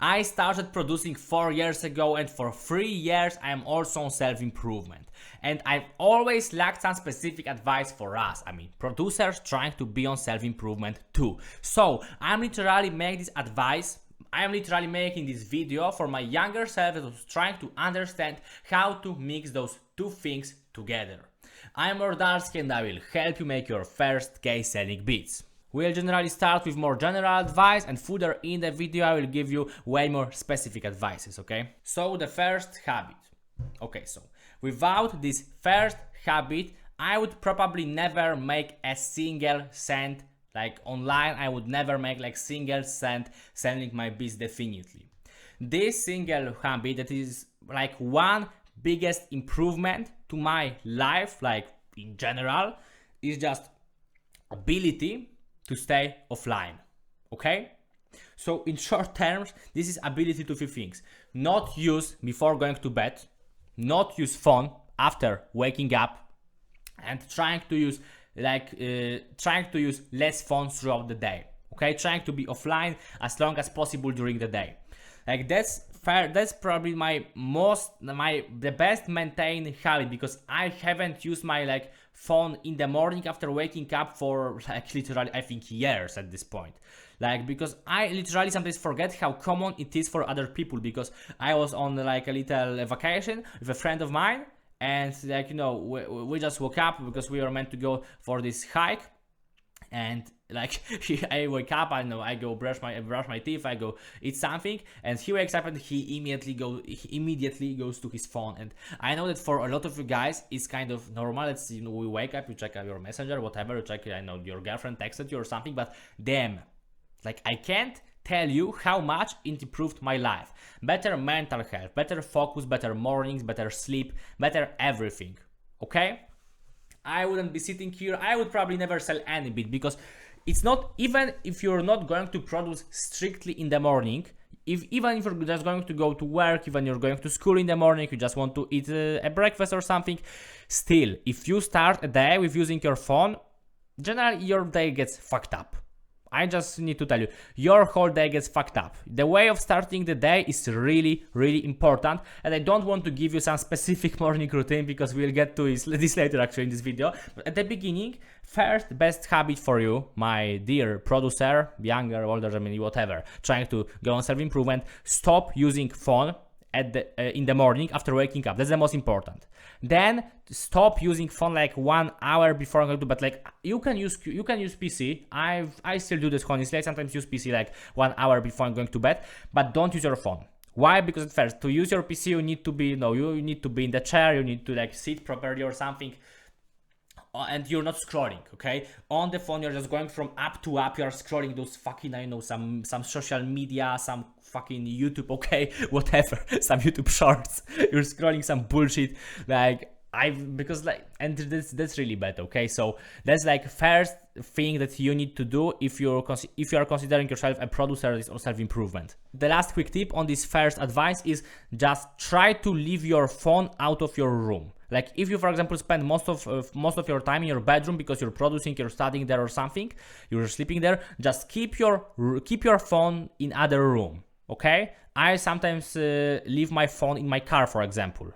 I started producing 4 years ago, and for 3 years I am also on self-improvement. And I've always lacked some specific advice for us, I mean producers trying to be on self-improvement too. So I'm literally making this advice, I am literally making this video for my younger self that was trying to understand how to mix those two things together. I'm Mordarski and I will help you make your first K selling beats. We'll generally start with more general advice, and further in the video I will give you way more specific advices, okay? So the first habit. Okay, so without this first habit, I would probably never make a single cent. Like online, I would never make like single cent selling my beats definitely. This single habit that is like one biggest improvement to my life, like in general, is just ability to stay offline, okay? So in short terms, this is ability to do things. Not use before going to bed, not use phone after waking up, and trying to use less phone throughout the day, okay? Trying to be offline as long as possible during the day. Like that's fair, that's probably the best maintained habit, because I haven't used my phone in the morning after waking up for literally I think years at this point. Because I literally sometimes forget how common it is for other people, because I was on a little vacation with a friend of mine, and we just woke up because we were meant to go for this hike, and I wake up, I go brush my teeth, I go eat something, and he wakes up and he immediately goes to his phone. And I know that for a lot of you guys it's kind of normal. It's we wake up, you check out your messenger, whatever, you check, your girlfriend texted you or something, but damn, I can't tell you how much it improved my life. Better mental health, better focus, better mornings, better sleep, better everything, okay? I wouldn't be sitting here, I would probably never sell any beat, because it's not, even if you're not going to produce strictly in the morning, even if you're just going to go to work, even you're going to school in the morning, you just want to eat a breakfast or something, still, if you start a day with using your phone, generally your day gets fucked up. I just need to tell you, your whole day gets fucked up. The way of starting the day is really, really important, and I don't want to give you some specific morning routine because we'll get to this later actually in this video. But at the beginning, first best habit for you, my dear producer, younger, older, I mean whatever, trying to go on self-improvement, stop using phone in the morning after waking up. That's the most important. Then stop using phone 1 hour before going to bed. You can use PC. I still do this honestly. I sometimes use PC 1 hour before I'm going to bed, but don't use your phone. Why? Because at first, to use your PC, you need to be you need to be in the chair. You need to sit properly or something. And you're not scrolling, okay? On the phone, you're just going from app to app. You're scrolling those fucking, some social media, some fucking YouTube, okay? Whatever, some YouTube shorts. You're scrolling some bullshit, and that's really bad, okay? So that's first thing that you need to do if you are considering yourself a producer or self-improvement. The last quick tip on this first advice is just try to leave your phone out of your room. If you, for example, spend most of your time in your bedroom because you're producing, you're studying there or something, you're sleeping there, just keep your phone in other room, okay? I sometimes leave my phone in my car, for example.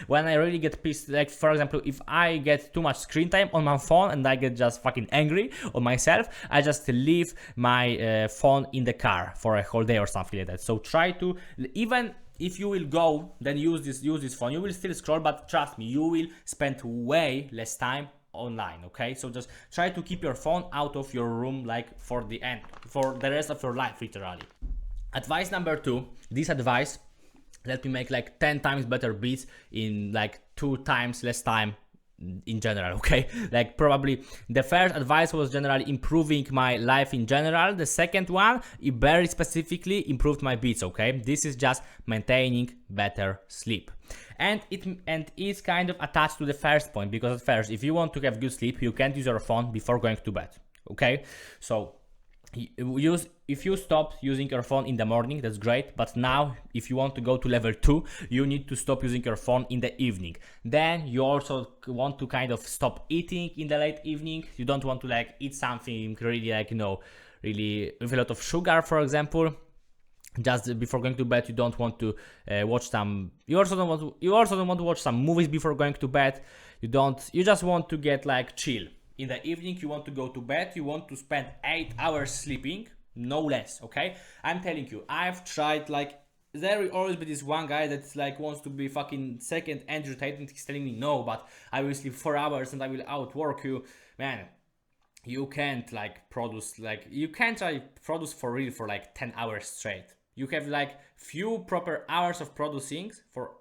When I really get pissed, for example, if I get too much screen time on my phone and I get just fucking angry on myself, I just leave my phone in the car for a whole day or something like that. So try to, even if you will go, then use this phone, you will still scroll, but trust me, you will spend way less time online, okay? So just try to keep your phone out of your room, for the rest of your life, literally. Advice number 2, this advice let me make 10 times better beats in 2 times less time in general, okay? Probably the first advice was generally improving my life in general. The second one, it very specifically improved my beats, okay? This is just maintaining better sleep. And it's kind of attached to the first point, because at first, if you want to have good sleep, you can't use your phone before going to bed, okay? So if you stop using your phone in the morning, that's great, but now if you want to go to level 2, you need to stop using your phone in the evening. Then you also want to kind of stop eating in the late evening. You don't want to eat something really really with a lot of sugar, for example. just before going to bed, you don't want to watch some, you also don't want to watch some movies before going to bed. You just want to get like chill in the evening. You want to go to bed, you want to spend 8 hours sleeping, no less. Okay, I'm telling you, I've tried, like, there will always be this one guy that's like wants to be fucking second Andrew Tate, and he's telling me no, but I will sleep 4 hours and I will outwork you. Man, you can't like produce, like, you can't like produce for real for like 10 hours straight. You have like few proper hours of producing for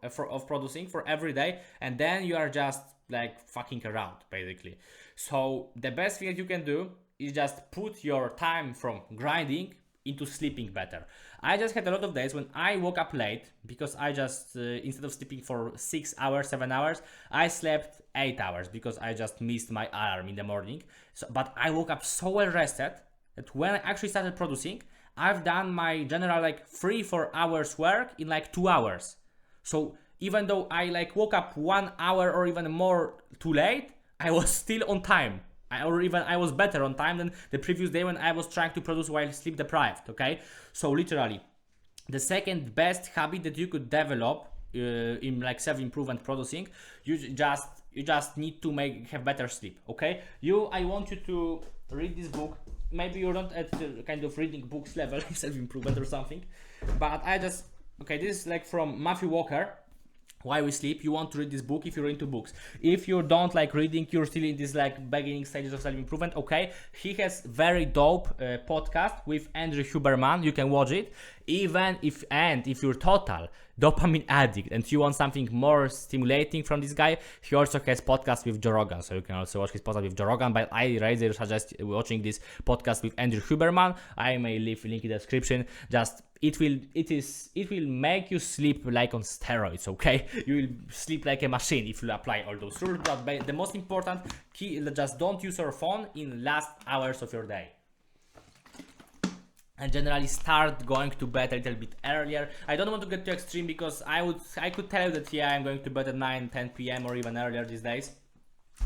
every day, and then you are just like fucking around basically. So the best thing that you can do is just put your time from grinding into sleeping better. I just had a lot of days when I woke up late because I just instead of sleeping for 6 hours, 7 hours, I slept 8 hours because I just missed my alarm in the morning. So, but I woke up so well rested that when I actually started producing, I've done my general like 3-4 hours work in like 2 hours. So even though I like woke up 1 hour or even more too late, I was still on time. I was better on time than the previous day when I was trying to produce while sleep deprived. Okay, so literally, the second best habit that you could develop in like self-improvement producing, you just need to have better sleep. Okay, I want you to read this book. Maybe you're not at the kind of reading books level self-improvement or something, but this is like from Matthew Walker, Why We Sleep. You want to read this book if you're into books. If you don't like reading, you're still in this like beginning stages of self-improvement, okay, he has very dope podcast with Andrew Huberman. You can watch it. Even if you're total dopamine addict and you want something more stimulating from this guy, he also has podcast with Joe Rogan, so you can also watch his podcast with Joe Rogan. But I rather suggest watching this podcast with Andrew Huberman. I may leave a link in the description. Just it will make you sleep like on steroids. Okay, you will sleep like a machine if you apply all those rules. But the most important key, just don't use your phone in last hours of your day. And generally start going to bed a little bit earlier. I don't want to get too extreme because I could tell you that I'm going to bed at 9-10 p.m. or even earlier these days.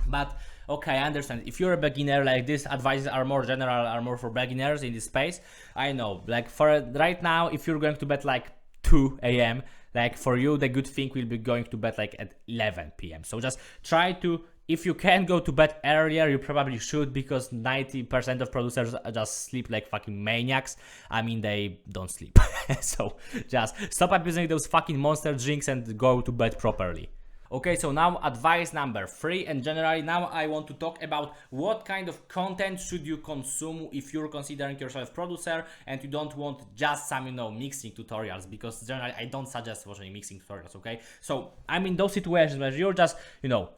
But okay, I understand. If you're a beginner, like, these advices are more general, are more for beginners in this space. I know, like, for right now, if you're going to bed like 2 a.m., like, for you, the good thing will be going to bed like at 11 p.m. So just try to, if you can go to bed earlier, you probably should, because 90% of producers just sleep like fucking maniacs. I mean, they don't sleep. So just stop abusing those fucking monster drinks and go to bed properly. Okay, so now advice number 3, and generally now I want to talk about what kind of content should you consume if you're considering yourself a producer and you don't want just some, mixing tutorials, because generally I don't suggest watching mixing tutorials, okay? So I'm in those situations where you're just,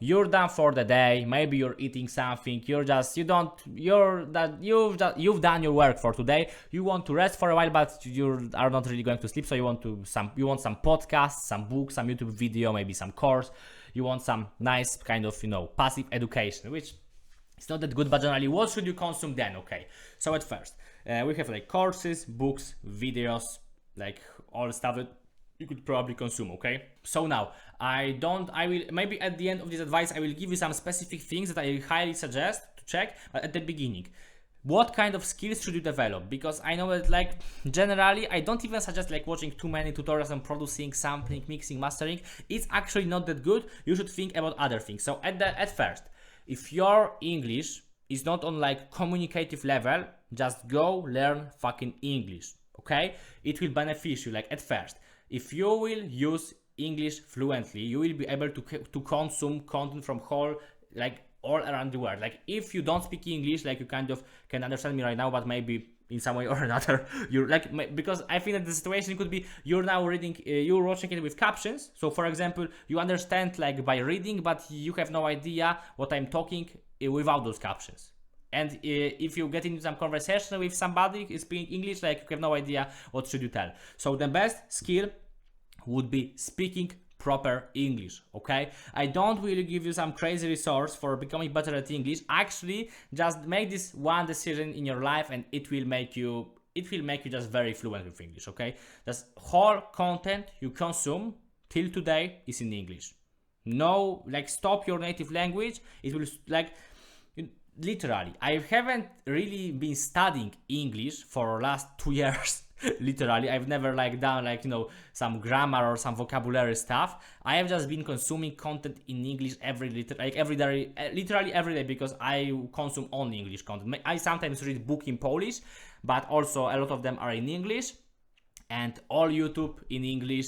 you're done for the day, maybe you're eating something, you've done your work for today, you want to rest for a while, but you are not really going to sleep, so you want some podcasts, some books, some YouTube video, maybe some course. You want some nice kind of, passive education, which is not that good, but generally, what should you consume then? Okay, so at first, we have like courses, books, videos, like all stuff that you could probably consume, okay? So now, maybe at the end of this advice, I will give you some specific things that I highly suggest to check, but at the beginning, what kind of skills should you develop? Because I know that, like, generally I don't even suggest like watching too many tutorials on producing, sampling, mixing, mastering. It's actually not that good. You should think about other things. So at first, if your English is not on like communicative level, just go learn fucking English, okay? It will benefit you. Like, at first, if you will use English fluently, you will be able to consume content from all around the world. Like, if you don't speak English, like, you kind of can understand me right now, but maybe in some way or another, you're like, because I think that the situation could be you're now reading, you're watching it with captions. So for example, you understand like by reading, but you have no idea what I'm talking without those captions. And if you get into some conversation with somebody speaking English, like, you have no idea what should you tell. So the best skill would be speaking proper English, okay? I don't really give you some crazy resource for becoming better at English. Actually, just make this one decision in your life and it will make you just very fluent with English, okay? Just whole content you consume till today is in English. No, like, stop your native language. It will, like, literally, I haven't really been studying English for the last 2 years. Literally, I've never like done like, you know, some grammar or some vocabulary stuff. I have just been consuming content in English every day, literally every day, because I consume only English content. I sometimes read book in Polish, but also a lot of them are in English. And all YouTube in English,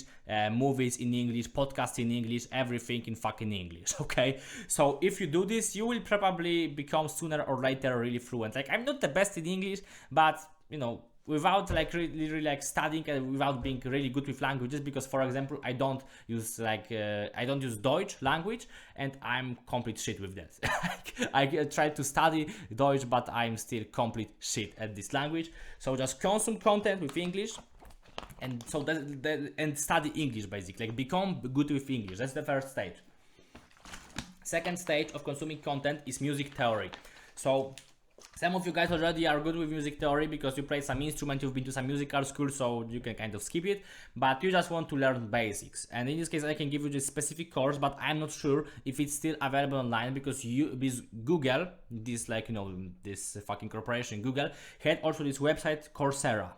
movies in English, podcasts in English, everything in fucking English, okay? So if you do this, you will probably become sooner or later really fluent. Like, I'm not the best in English, but, you know, without like really like studying and without being really good with languages, because for example I don't use Deutsch language, and I'm complete shit with that. I try to study Deutsch, but I'm still complete shit at this language. So just consume content with English, and so and study English basically, like become good with English. That's the first stage. Second stage of consuming content is music theory. So some of you guys already are good with music theory because you play some instrument, you've been to some musical school, so you can kind of skip it, but you just want to learn basics. And in this case I can give you this specific course, but I'm not sure if it's still available online, because Google, this like, you know, this fucking corporation Google had also this website Coursera.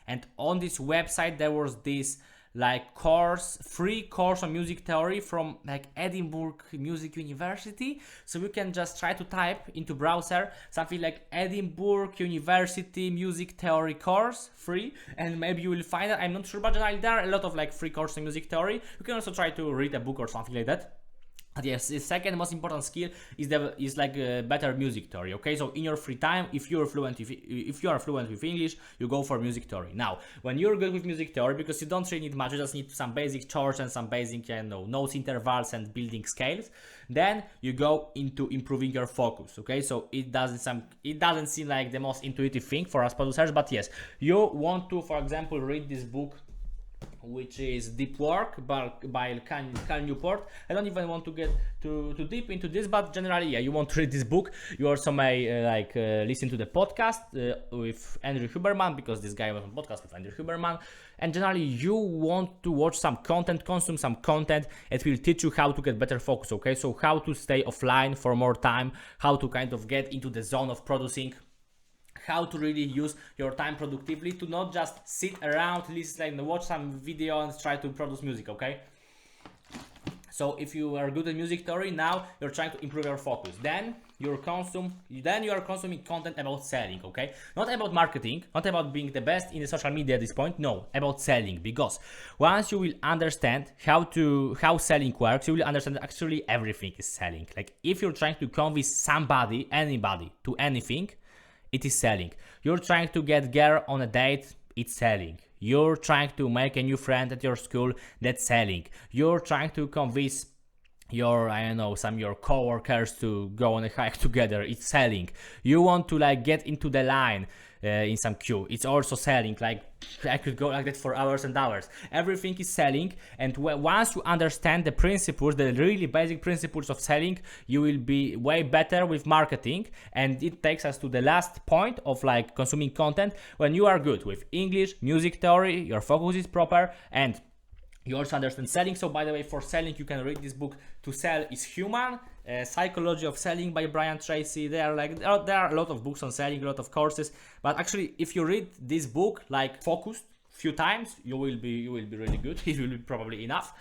And on this website there was this like free course on music theory from like Edinburgh Music University. So you can just try to type into browser something like Edinburgh University Music Theory course free, and maybe you will find it. I'm not sure, but generally there are a lot of like free courses in music theory. You can also try to read a book or something like that. But yes, the second most important skill is better music theory. Okay, so in your free time, if you are fluent with English, you go for music theory. Now, when you're good with music theory, because you don't really need much, you just need some basic chords and some basic, you know, notes intervals and building scales. Then you go into improving your focus. Okay, so it doesn't seem like the most intuitive thing for us producers, but yes, you want to, for example, read this book, which is Deep Work by Cal Newport. I don't even want to get too deep into this, but generally, yeah, you want to read this book. You also may listen to the podcast with Andrew Huberman, because this guy was on podcast with Andrew Huberman. And generally, you want to watch some content, consume some content. It will teach you how to get better focus, okay? So how to stay offline for more time, how to kind of get into the zone of producing, how to really use your time productively, to not just sit around, listen, and watch some video and try to produce music, okay? So if you are good at music theory, now you're trying to improve your focus. Then you are consuming content about selling, okay? Not about marketing, not about being the best in the social media at this point, no, about selling. Because once you will understand how selling works, you will understand that actually everything is selling. Like if you're trying to convince anybody to anything, it is selling. You're trying to get girl on a date, it's selling. You're trying to make a new friend at your school, that's selling. You're trying to convince your co-workers to go on a hike together, it's selling. You want to like get into the line in some queue, it's also selling. Like I could go like that for hours and hours. Everything is selling, and once you understand the principles, the really basic principles of selling, you will be way better with marketing. And it takes us to the last point of like consuming content. When you are good with English, music theory, your focus is proper, and you also understand selling. So by the way, for selling, you can read this book, To Sell is Human, Psychology of Selling by Brian Tracy. There are a lot of books on selling, a lot of courses, but actually if you read this book like focused few times, you will be really good. It will be probably enough.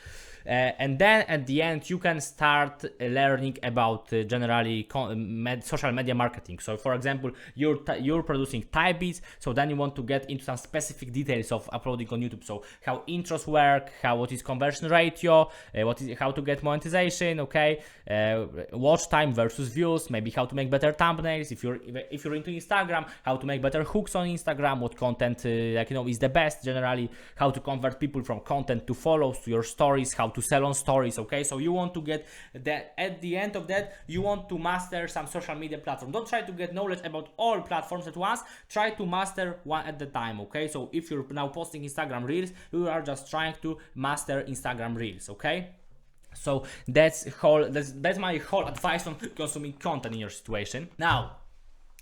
And then at the end, you can start learning about generally social media marketing. So for example, you're producing type beats, so then you want to get into some specific details of uploading on YouTube. So how intros work, what is conversion ratio, how to get monetization, okay, watch time versus views, maybe how to make better thumbnails. If you're into Instagram, how to make better hooks on Instagram, what content is the best generally, how to convert people from content to follows to your stories, how to sell on stories, okay? So you want to get that, at the end of that, you want to master some social media platform. Don't try to get knowledge about all platforms at once, try to master one at a time, okay? So if you're now posting Instagram Reels, you are just trying to master Instagram Reels, okay? So that's my whole advice on consuming content in your situation. Now,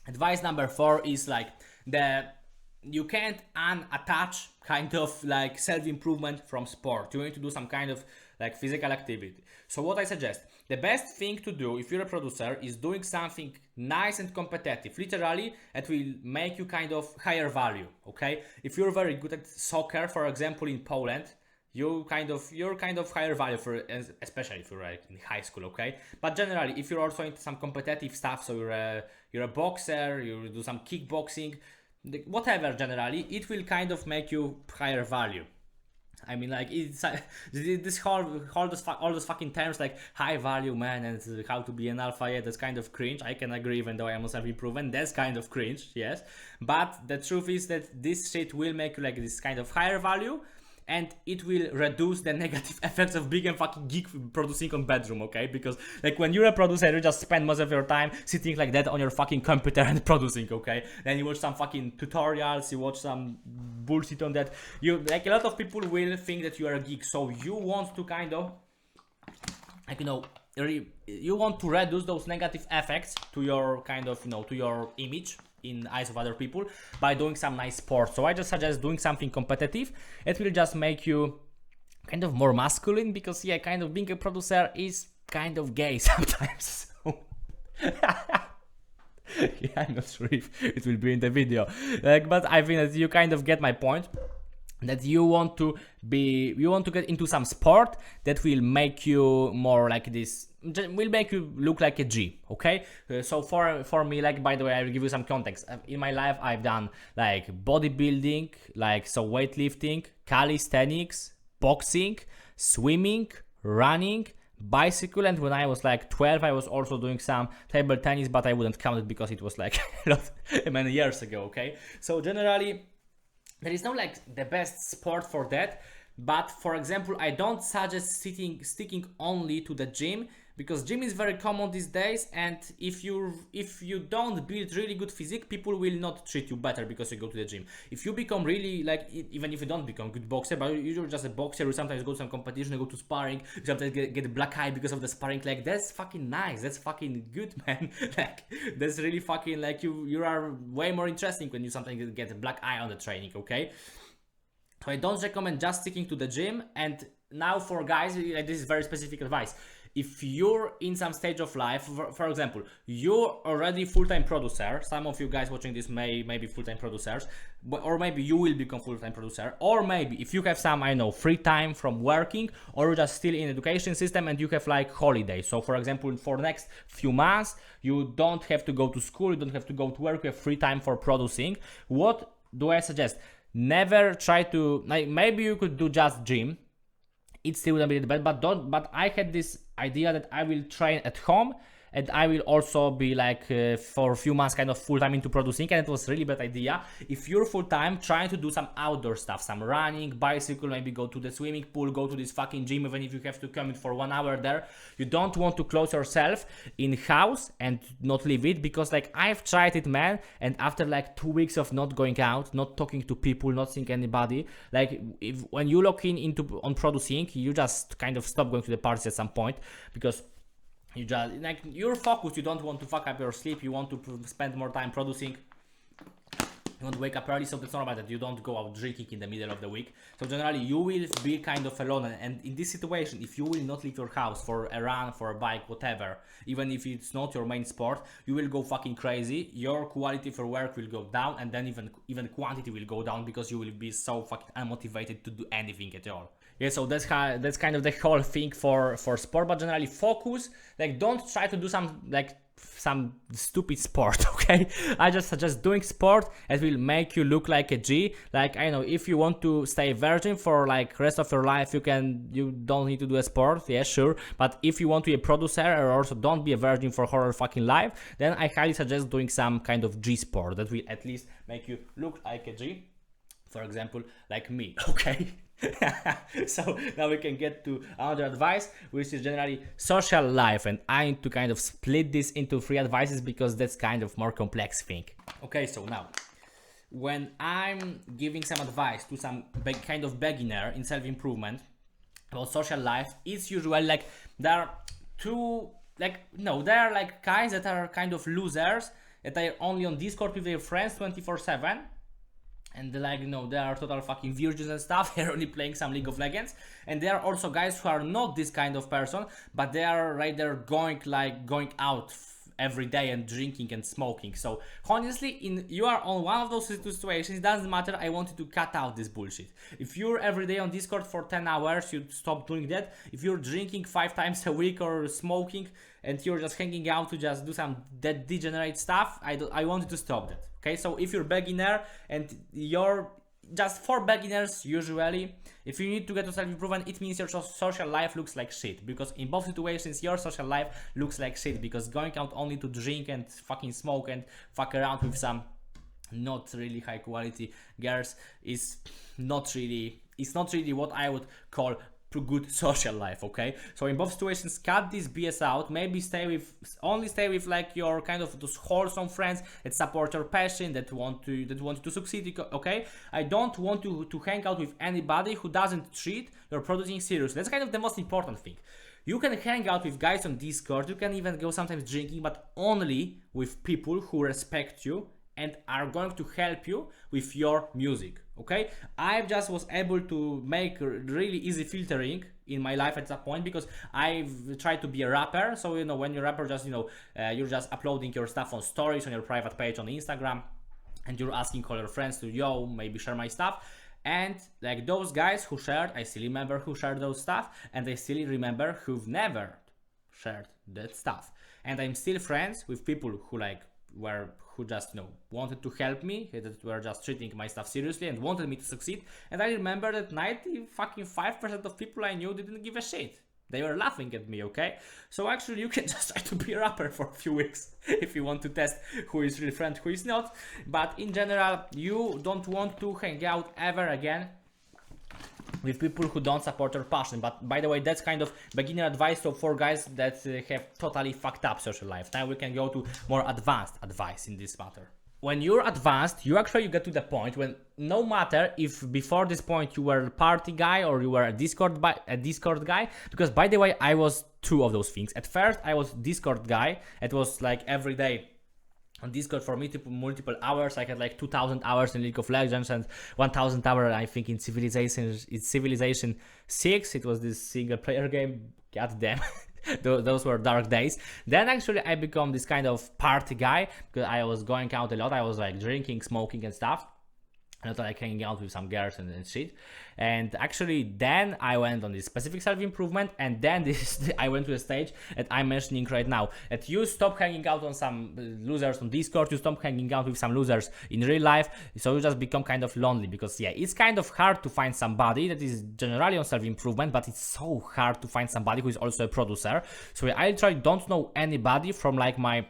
advice number 4 is like you can't unattach kind of like self-improvement from sport. You need to do some kind of like physical activity. So what I suggest, the best thing to do if you're a producer is doing something nice and competitive. Literally, it will make you kind of higher value, okay? If you're very good at soccer, for example, in Poland, you're kind of higher value for, especially if you're in high school, okay? But generally, if you're also into some competitive stuff, so you're a boxer, you do some kickboxing, whatever, generally, it will kind of make you higher value. I mean, like, it's this all those fucking terms like high value man and how to be an alpha, yeah, that's kind of cringe. I can agree, even though I am self-improvement, that's kind of cringe, yes. But the truth is that this shit will make you like this kind of higher value, and it will reduce the negative effects of being a fucking geek producing on bedroom, okay? Because like when you're a producer, you just spend most of your time sitting like that on your fucking computer and producing, okay? Then you watch some fucking tutorials, you watch some bullshit on that. You like, a lot of people will think that you are a geek, so you want to kind of, like, you know, you want to reduce those negative effects to your kind of, you know, to your image in eyes of other people by doing some nice sport. So I just suggest doing something competitive. It will just make you kind of more masculine, because yeah, kind of being a producer is kind of gay sometimes. So yeah, I'm not sure if it will be in the video, like, but I think that you kind of get my point, that you want to get into some sport that will make you more like this, will make you look like a G, okay? So for me, like, by the way, I will give you some context. In my life, I've done like bodybuilding, like, so weightlifting, calisthenics, boxing, swimming, running, bicycle, and when I was like 12, I was also doing some table tennis, but I wouldn't count it because it was like many years ago, okay? So generally, there is no like the best sport for that, but for example, I don't suggest sticking only to the gym, because gym is very common these days, and if you don't build really good physique, people will not treat you better because you go to the gym. If you become really like, even if you don't become good boxer, but you're just a boxer, you sometimes go to some competition, you go to sparring, you sometimes get a black eye because of the sparring, like, that's fucking nice, that's fucking good, man. Like, that's really fucking, like, you are way more interesting when you sometimes get a black eye on the training, okay? So I don't recommend just sticking to the gym. And now for guys, like, this is very specific advice. If you're in some stage of life, for example, you're already full-time producer, some of you guys watching this may be full-time producers, or maybe you will become full-time producer, or maybe if you have some, I know, free time from working, or you're just still in education system and you have like holidays. So for example, for next few months, you don't have to go to school, you don't have to go to work, you have free time for producing. What do I suggest? Never try to, like, maybe you could do just gym, it still wouldn't be the best, but I had this idea that I will train at home and I will also be like for a few months kind of full-time into producing, and it was really bad idea. If you're full-time, trying to do some outdoor stuff, some running, bicycle, maybe go to the swimming pool, go to this fucking gym, even if you have to commute for 1 hour there. You don't want to close yourself in house and not leave it, because like I've tried it, man, and after like 2 weeks of not going out, not talking to people, not seeing anybody, like when you lock in into on producing, you just kind of stop going to the parties at some point, because you just, like, you're focused, you don't want to fuck up your sleep, you want to spend more time producing, you want to wake up early, so it's normal that you don't go out drinking in the middle of the week. So generally you will be kind of alone, and in this situation, if you will not leave your house for a run, for a bike, whatever, even if it's not your main sport, you will go fucking crazy, your quality for work will go down, and then even quantity will go down, because you will be so fucking unmotivated to do anything at all. Yeah, so that's kind of the whole thing for sport, but generally focus, like, don't try to do some stupid sport, okay? I just suggest doing sport. It will make you look like a G. Like, I know, if you want to stay virgin for like rest of your life, you don't need to do a sport, yeah, sure. But if you want to be a producer, or also don't be a virgin for whole fucking life, then I highly suggest doing some kind of G sport that will at least make you look like a G. For example, like me, okay? So now we can get to another advice, which is generally social life, and I need to kind of split this into 3 advices because that's kind of more complex thing. Okay, so now when I'm giving some advice to some kind of beginner in self-improvement about social life, it's usually like there are guys that are kind of losers, that are only on Discord with their friends 24/7. and like, you know, they are total fucking virgins and stuff. They're only playing some League of Legends. And there are also guys who are not this kind of person, but they are rather going out every day and drinking and smoking. So honestly, you are on one of those situations. It doesn't matter. I wanted to cut out this bullshit. If you're every day on Discord for 10 hours, you stop doing that. If you're drinking 5 times a week or smoking and you're just hanging out to just do some that degenerate stuff, I wanted to stop that. Okay, so if you're beginner and you're just for beginners, usually, if you need to get to self-improvement, it means your social life looks like shit. Because in both situations, your social life looks like shit. Because going out only to drink and fucking smoke and fuck around with some not really high quality girls is not really what I would call good social life. Okay, so in both situations, cut this BS out. Maybe stay with like your kind of those wholesome friends that support your passion, that want you to succeed. Okay, I don't want to hang out with anybody who doesn't treat your producing seriously. That's kind of the most important thing. You can hang out with guys on Discord, you can even go sometimes drinking, but only with people who respect you and are going to help you with your music. Okay, I just was able to make really easy filtering in my life at that point, because I've tried to be a rapper. So, you know, when you're a rapper, just, you know, you're just uploading your stuff on stories on your private page on Instagram, and you're asking all your friends to, yo, maybe share my stuff. And like those guys who shared, I still remember who shared those stuff, and I still remember who've never shared that stuff. And I'm still friends with people who just, you know, wanted to help me, that were just treating my stuff seriously and wanted me to succeed. And I remember that 95% of people I knew didn't give a shit. They were laughing at me. Okay, so actually you can just try to be a rapper for a few weeks if you want to test who is real friend, who is not. But in general, you don't want to hang out ever again with people who don't support your passion. But by the way, that's kind of beginner advice for guys that have totally fucked up social life. Now we can go to more advanced advice in this matter. When you're advanced, you get to the point when no matter if before this point you were a party guy or you were a Discord guy, because by the way, I was two of those things. At first, I was Discord guy. It was like every day on Discord for multiple hours. I had like 2,000 hours in League of Legends and 1,000 hours, I think, in Civilization 6. It was this single player game. God damn. Those were dark days. Then actually I become this kind of party guy, because I was going out a lot. I was like drinking, smoking and stuff. Not like hanging out with some girls and shit. And actually then I went on this specific self-improvement, and then I went to a stage that I'm mentioning right now. That you stop hanging out on some losers on Discord, you stop hanging out with some losers in real life, so you just become kind of lonely. Because yeah, it's kind of hard to find somebody that is generally on self-improvement, but it's so hard to find somebody who is also a producer. So I don't know anybody from like my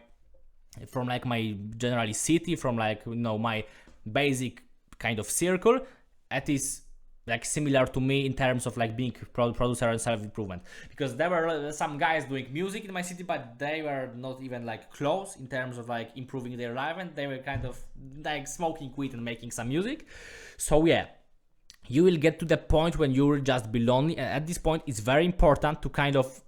generally city, from like, you know, my basic kind of circle that is like similar to me in terms of like being producer and self-improvement. Because there were some guys doing music in my city, but they were not even like close in terms of like improving their life, and they were kind of like smoking weed and making some music. So yeah, you will get to the point when you will just be lonely, and at this point it's very important to kind of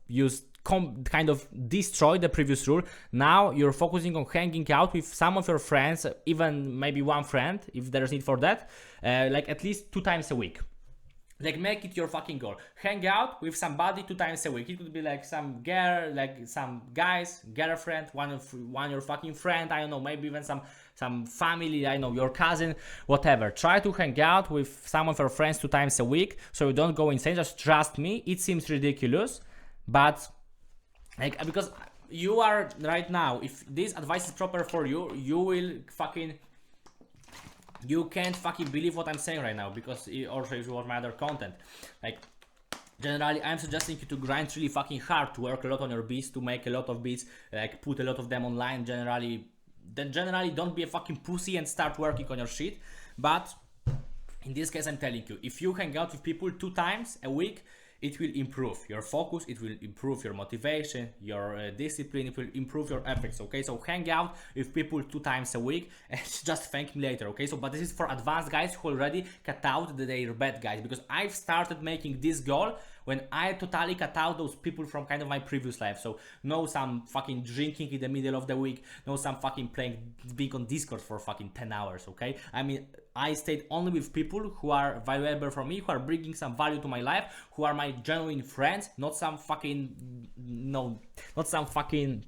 destroy the previous rule. Now you're focusing on hanging out with some of your friends, even maybe one friend if there's need for that, like at least 2 times a week. Like, make it your fucking goal. Hang out with somebody 2 times a week. It could be like some girl, like some guy's girlfriend, one your fucking friend, I don't know, maybe even some family, I know, your cousin, whatever. Try to hang out with some of your friends 2 times a week, so you don't go insane. Just trust me, it seems ridiculous, but like, because you are right now, if this advice is proper for you, you can't fucking believe what I'm saying right now. Because also, if you watch my other content, like, generally I'm suggesting you to grind really fucking hard, to work a lot on your beats, to make a lot of beats, like put a lot of them online. Generally don't be a fucking pussy and start working on your shit. But in this case, I'm telling you, if you hang out with people 2 times a week, it will improve your focus, it will improve your motivation, your discipline, it will improve your efforts. Okay, so hang out with people 2 times a week and just thank me later. Okay, so but this is for advanced guys who already cut out their bad guys, because I've started making this goal when I totally cut out those people from kind of my previous life. So no some fucking drinking in the middle of the week, no some fucking being on Discord for fucking 10 hours, okay? I mean, I stayed only with people who are valuable for me, who are bringing some value to my life, who are my genuine friends, not some fucking, no, not some fucking,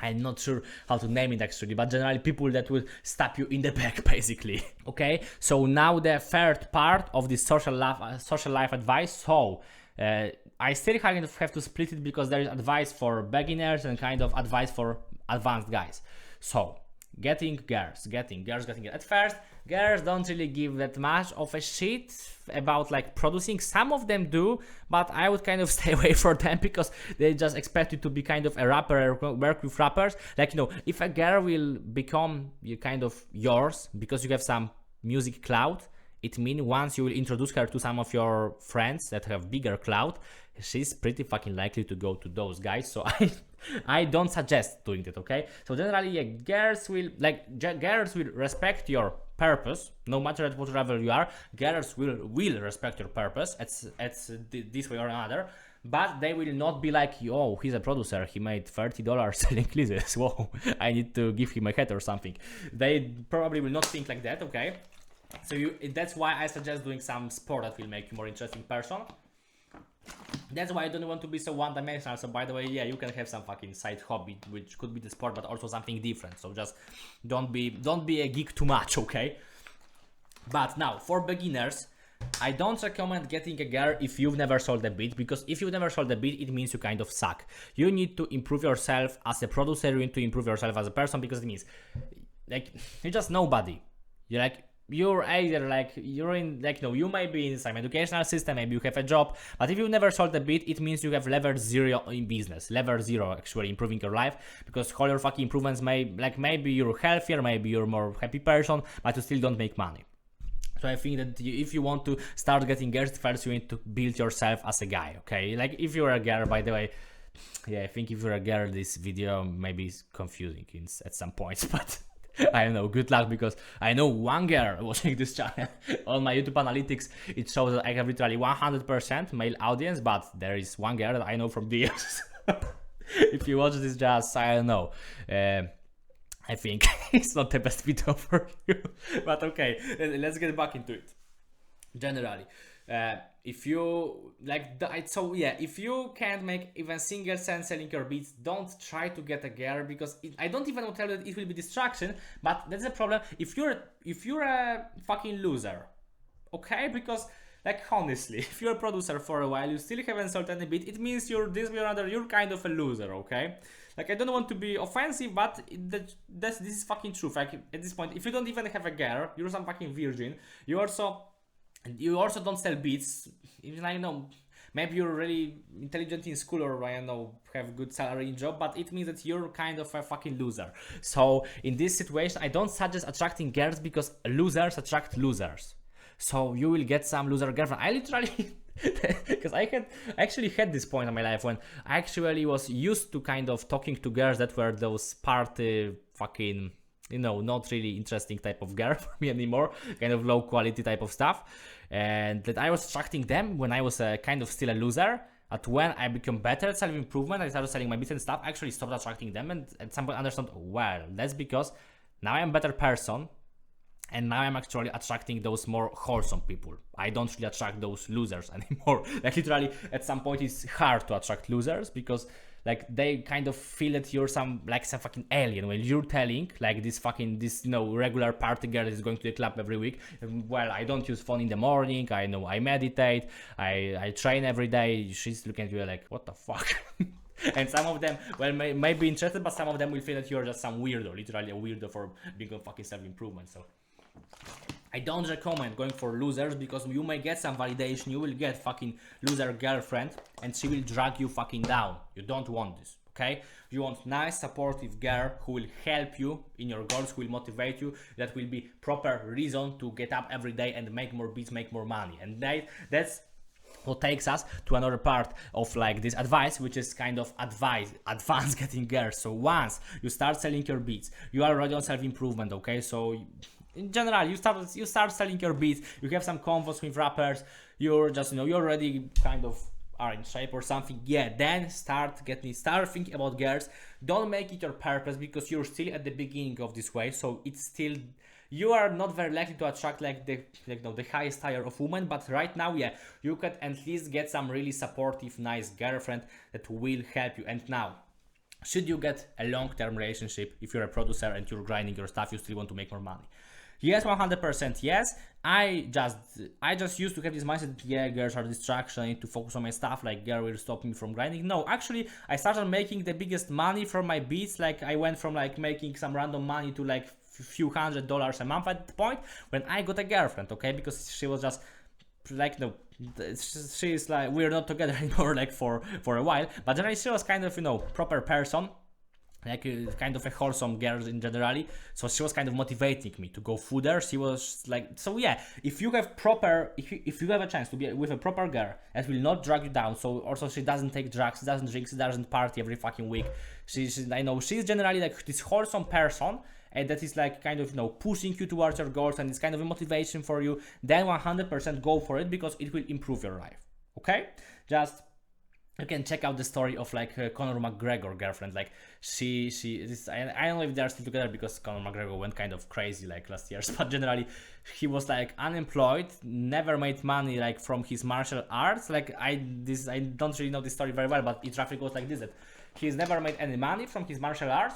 I'm not sure how to name it actually, but generally people that will stab you in the back, basically. Okay, so now the third part of this social life advice. So I still kind of have to split it because there is advice for beginners and kind of advice for advanced guys. So getting girls. At first, girls don't really give that much of a shit about like producing. Some of them do, but I would kind of stay away from them because they just expect you to be kind of a rapper, work with rappers. Like, you know, if a girl will become you kind of yours because you have some music clout, it means once you will introduce her to some of your friends that have bigger clout, she's pretty fucking likely to go to those guys. So I don't suggest doing that, okay? So generally, yeah, girls will respect your purpose, no matter at what level you are. Girls will respect your purpose. It's this way or another. But they will not be like, oh, he's a producer, he made $30 selling quizzes. Whoa, I need to give him a hat or something. They probably will not think like that, okay? So that's why I suggest doing some sport that will make you more interesting person. That's why I don't want to be so one-dimensional. So by the way, yeah, you can have some fucking side hobby, which could be the sport, but also something different. So just don't be a geek too much, okay? But now, for beginners, I don't recommend getting a girl if you've never sold a beat, because if you've never sold a beat, it means you kind of suck. You need to improve yourself as a producer, you need to improve yourself as a person, because it means, like, you're just nobody. You're either like, you're in, like, no, you might be in some educational system, maybe you have a job, but if you never sold a beat, it means you have level 0 in business, level 0 actually improving your life, because all your fucking improvements maybe you're healthier, maybe you're more happy person, but you still don't make money. So I think that if you want to start getting girls, first you need to build yourself as a guy, okay? Like, if you're a girl, by the way, yeah, I think if you're a girl, this video maybe is confusing at some points, but I don't know, good luck, because I know one girl watching this channel. On my YouTube analytics, it shows that I have literally 100% male audience, but there is one girl that I know from DMs. If you watch this, just, I don't know, I think it's not the best video for you, but okay, let's get back into it. Generally, if you if you can't make even single cent selling your beats, don't try to get a girl, because I don't even want to tell you that it will be distraction, but that's the problem. If you're a fucking loser, okay, because, like, honestly, if you're a producer for a while, you still haven't sold any beat, it means you're this way or another, you're kind of a loser, okay? Like, I don't want to be offensive, but this is fucking truth. Like, at this point, if you don't even have a girl, you're some fucking virgin. You also don't sell beats. Even, I know, maybe you're really intelligent in school, or, I don't know, have good salary in job, but it means that you're kind of a fucking loser. So in this situation, I don't suggest attracting girls, because losers attract losers. So you will get some loser girlfriend. I literally, because I actually had this point in my life when I actually was used to kind of talking to girls that were those party fucking, you know, not really interesting type of girl for me anymore, kind of low quality type of stuff, and that I was attracting them when I was kind of still a loser. But when I became better at self-improvement, I started selling my beats and stuff, I actually stopped attracting them, and at some point understood, well, that's because now I'm a better person, and now I'm actually attracting those more wholesome people. I don't really attract those losers anymore. Like, literally, at some point, it's hard to attract losers, because, like, they kind of feel that you're some fucking alien when you're telling, like, this regular party girl is going to the club every week. Well, I don't use phone in the morning. I know I meditate. I train every day. She's looking at you like, what the fuck? And some of them, well, may be interested, but some of them will feel that you're just some weirdo, literally a weirdo for being on fucking self-improvement. So I don't recommend going for losers, because you may get some validation, you will get fucking loser girlfriend, and she will drag you fucking down. You don't want this, okay? You want nice, supportive girl who will help you in your goals, who will motivate you, that will be proper reason to get up every day and make more beats, make more money. And that's what takes us to another part of, like, this advice, which is kind of advanced getting girls. So once you start selling your beats, you are already on self-improvement, okay? So in general, you start selling your beats, you have some convos with rappers, you're just, you're already kind of are in shape or something, yeah, then start thinking about girls. Don't make it your purpose because you're still at the beginning of this way, so it's still, you are not very likely to attract like the highest tier of women, but right now, yeah, you could at least get some really supportive, nice girlfriend that will help you. And now, should you get a long-term relationship, if you're a producer and you're grinding your stuff, you still want to make more money? Yes, 100% yes. I just used to have this mindset that, yeah, girls are a distraction, I need to focus on my stuff, like girl will stop me from grinding. No, actually, I started making the biggest money from my beats. Like I went from like making some random money to like few $100s a month at the point when I got a girlfriend, okay? Because she was just like, no, she's like, we're not together anymore, like for a while, but generally she was kind of, you know, proper person, like kind of a wholesome girl in generally. So she was kind of motivating me to go further. She was like, so yeah, if you have a chance to be with a proper girl that will not drag you down, so also she doesn't take drugs, she doesn't drink, she doesn't party every fucking week, I know she's generally like this wholesome person, and that is like kind of, you know, pushing you towards your goals, and it's kind of a motivation for you, then 100% go for it, because it will improve your life. Okay, just you can check out the story of like Conor McGregor girlfriend. Like I don't know if they're still together because Conor McGregor went kind of crazy like last year, but generally he was like unemployed, never made money like from his martial arts. Like I don't really know this story very well, but it roughly goes like this: that he's never made any money from his martial arts.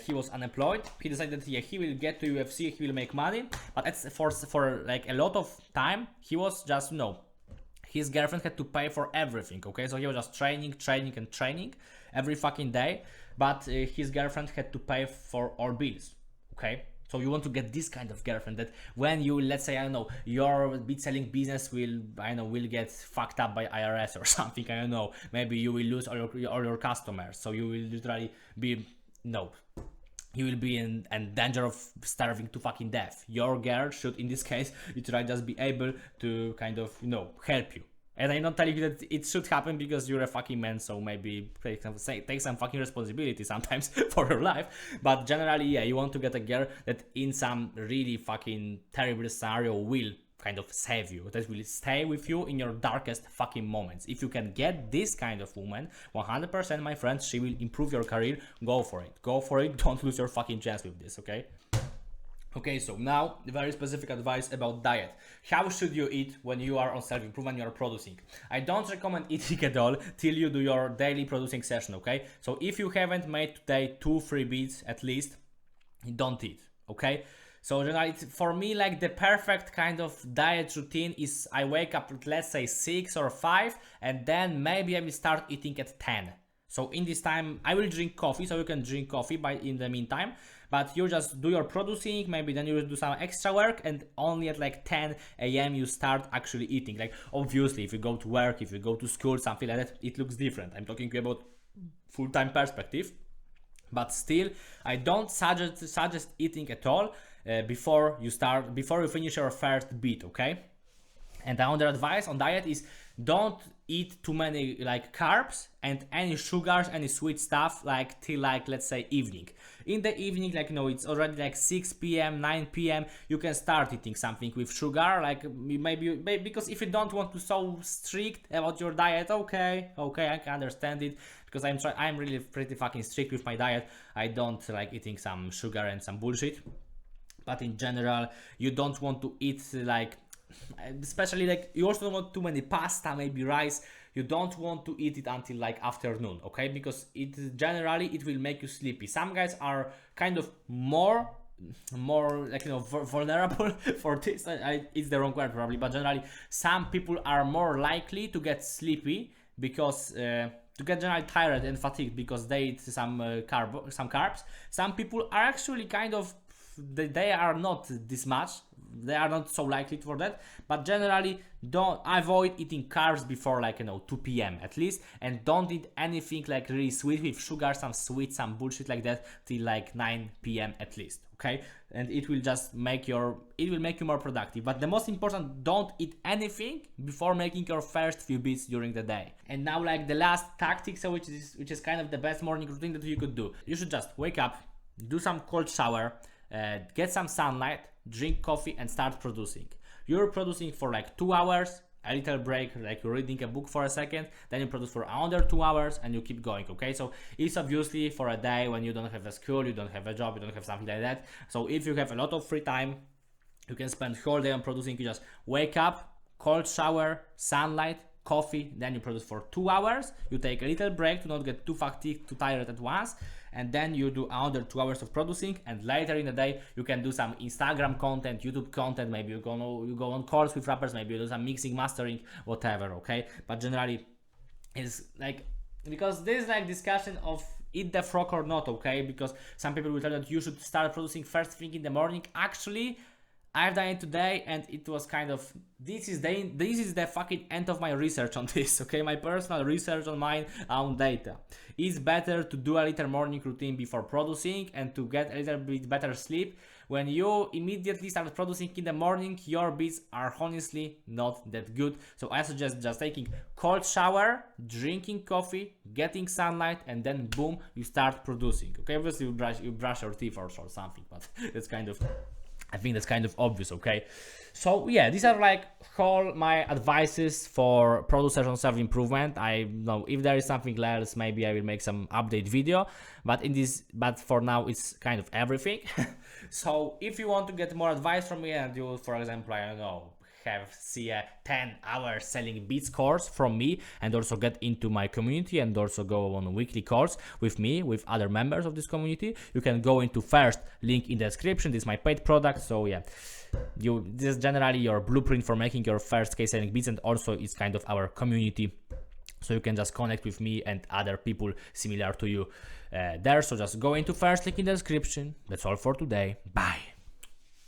He was unemployed. He decided, yeah, he will get to UFC, he will make money, but it's for like a lot of time he was just, you know, his girlfriend had to pay for everything, okay? So he was just training every fucking day, but his girlfriend had to pay for all bills, okay? So you want to get this kind of girlfriend that when you, let's say, I don't know, your beat selling business will get fucked up by IRS or something, I don't know, maybe you will lose all your customers, so you will literally be, you will be in danger of starving to fucking death. Your girl should, in this case, literally just be able to kind of, you know, help you. And I'm not telling you that it should happen because you're a fucking man, so maybe take some fucking responsibility sometimes for your life. But generally, yeah, you want to get a girl that in some really fucking terrible scenario will kind of save you, that will stay with you in your darkest fucking moments. If you can get this kind of woman, 100%, my friends, she will improve your career. Go for it, don't lose your fucking chance with this, okay? Okay, so now very specific advice about diet. How should you eat when you are on self-improvement, you are producing? I don't recommend eating at all till you do your daily producing session, okay? So if you haven't made today 2-3 beats at least, don't eat, okay? So generally, for me, like the perfect kind of diet routine is I wake up at, let's say, 6 or 5, and then maybe I will start eating at 10. So in this time, I will drink coffee, so you can drink coffee in the meantime, but you just do your producing, maybe then you will do some extra work, and only at like 10 a.m. you start actually eating. Like obviously, if you go to work, if you go to school, something like that, it looks different. I'm talking about full-time perspective, but still, I don't suggest eating at all before you finish your first beat, okay? And another advice on diet is don't eat too many like carbs and any sugars, any sweet stuff like till like, let's say, evening. In the evening, like, you know, it's already like 6 p.m, 9 p.m, you can start eating something with sugar, like maybe because if you don't want to so strict about your diet, okay, I can understand it, because I'm really pretty fucking strict with my diet. I don't like eating some sugar and some bullshit. But in general, you don't want to eat like, especially like, you also don't want too many pasta, maybe rice. You don't want to eat it until like afternoon, okay? Because it will make you sleepy. Some guys are kind of more like, you know, vulnerable for this. It's the wrong word probably, but generally some people are more likely to get sleepy because to get generally tired and fatigued because they eat some carbs. Some people are actually kind of, they are not this much, they are not so likely for that, but generally don't avoid eating carbs before like, you know, 2 p.m. at least, and don't eat anything like really sweet with sugar, some sweet, some bullshit like that till like 9 p.m. at least, okay? And it will just make you more productive. But the most important, don't eat anything before making your first few beats during the day. And now like the last tactic, so which is kind of the best morning routine that you could do. You should just wake up, do some cold shower, get some sunlight, drink coffee, and start producing. You're producing for like 2 hours, a little break, like you're reading a book for a second, then you produce for another 2 hours, and you keep going. Okay, so it's obviously for a day when you don't have a school, you don't have a job, you don't have something like that. So if you have a lot of free time, you can spend whole day on producing. You just wake up, cold shower, sunlight, coffee, then you produce for 2 hours. You take a little break to not get too fatigued, too tired at once, and then you do another 2 hours of producing. And later in the day, you can do some Instagram content, YouTube content. Maybe you go on calls with rappers. Maybe you do some mixing, mastering, whatever. Okay, but generally, it's like, because there's like discussion of eat the frog or not. Okay, because some people will tell you that you should start producing first thing in the morning. Actually, I've done it today, and it was kind of, this is the fucking end of my research on this. Okay, my personal research on my own data. It's better to do a little morning routine before producing and to get a little bit better sleep. When you immediately start producing in the morning, your beats are honestly not that good. So I suggest just taking cold shower, drinking coffee, getting sunlight, and then boom, you start producing. Okay, obviously you brush your teeth or something, but it's kind of, I think that's kind of obvious. Okay, so yeah, these are like all my advices for producers on self-improvement. I know if there is something else, maybe I will make some update video, but for now it's kind of everything. So if you want to get more advice from me, and you, for example, I don't know, see a 10-hour selling beats course from me, and also get into my community, and also go on a weekly course with me, with other members of this community, you can go into first link in the description. This is my paid product. So yeah, this is generally your blueprint for making your first K selling beats, and also it's kind of our community. So you can just connect with me and other people similar to you there. So just go into first link in the description. That's all for today. Bye.